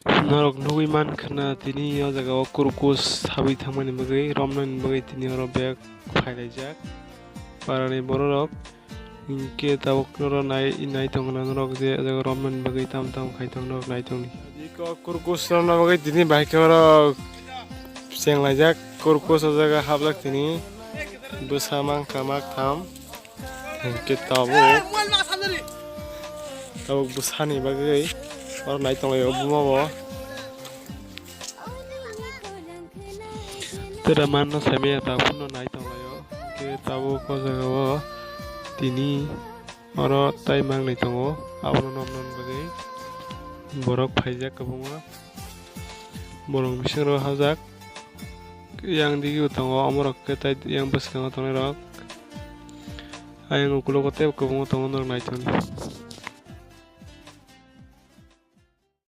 Norok nugui mankana tini o jaga o kurkus sabi thangmani bagui romnani bagui tini oro bag phailajak parani borok hingke tabuk noro nai tongna norok je o jaga romnani bagui tam khai tong norok nai tongni iko kurkus romna bagui tini bahike oro chenglajak kurkus o jaga hablak tini busa mangka mak tham hingke tabuk busani bagui oro nai tonglayo bumabo tera manno samia ta puno nai tonglayo ke tabuk o jaga o tini oro tai mang nai tongo abono nomnon bagui borok phaijak kabungo borok bisoro hajak yang digi tongo amorok ke tai yang baskango tongrok ayang ukulo kote kabungo tongo nai tongni